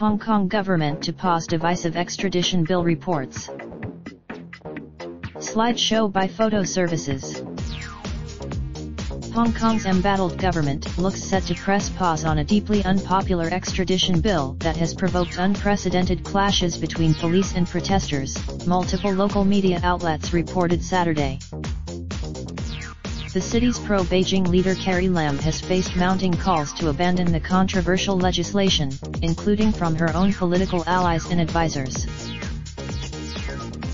Hong Kong government to pause divisive extradition bill reports. Slideshow by Photo Services. Hong Kong's embattled government looks set to press pause on a deeply unpopular extradition bill that has provoked unprecedented clashes between police and protesters, multiple local media outlets reported Saturday. The city's pro-Beijing leader Carrie Lam has faced mounting calls to abandon the controversial legislation, including from her own political allies and advisors.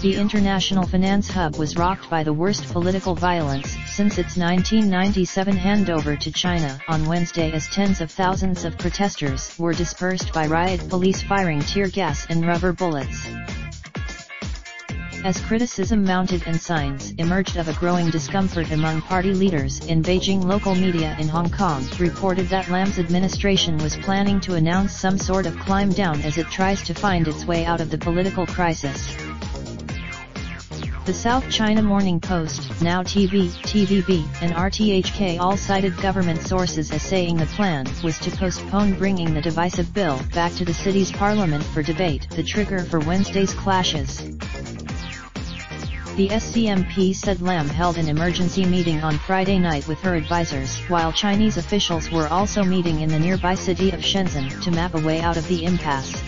The international finance hub was rocked by the worst political violence since its 1997 handover to China on Wednesday, as tens of thousands of protesters were dispersed by riot police firing tear gas and rubber bullets. As criticism mounted and signs emerged of a growing discomfort among party leaders in Beijing, local media in Hong Kong reported that Lam's administration was planning to announce some sort of climb down as it tries to find its way out of the political crisis. The South China Morning Post, Now TV, TVB, and RTHK all cited government sources as saying the plan was to postpone bringing the divisive bill back to the city's parliament for debate, the trigger for Wednesday's clashes. The SCMP said Lam held an emergency meeting on Friday night with her advisors, while Chinese officials were also meeting in the nearby city of Shenzhen to map a way out of the impasse.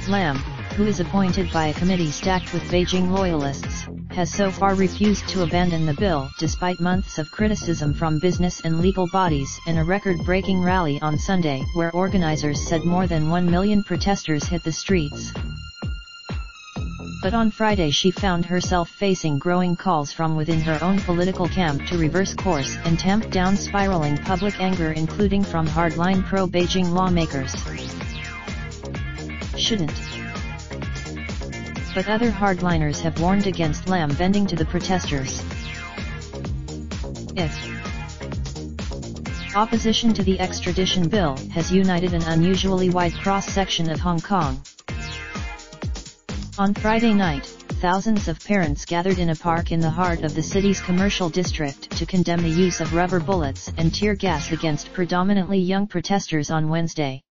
Lam, who is appointed by a committee stacked with Beijing loyalists, has so far refused to abandon the bill despite months of criticism from business and legal bodies in a record-breaking rally on Sunday where organizers said more than 1 million protesters hit the streets. But on Friday she found herself facing growing calls from within her own political camp to reverse course and tamp down spiraling public anger, including from hardline pro-Beijing lawmakers. Shouldn't. But other hardliners have warned against Lam bending to the protesters. If opposition to the extradition bill has united an unusually wide cross-section of Hong Kong. On Friday night, thousands of parents gathered in a park in the heart of the city's commercial district to condemn the use of rubber bullets and tear gas against predominantly young protesters on Wednesday.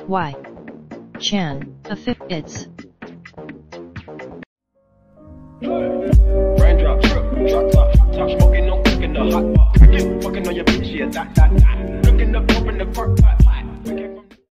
Y. Chan, it's Raindrop, drop top, smoking, no cooking the hot pot. Fucking on your bitch, yeah, that. Looking up in the park,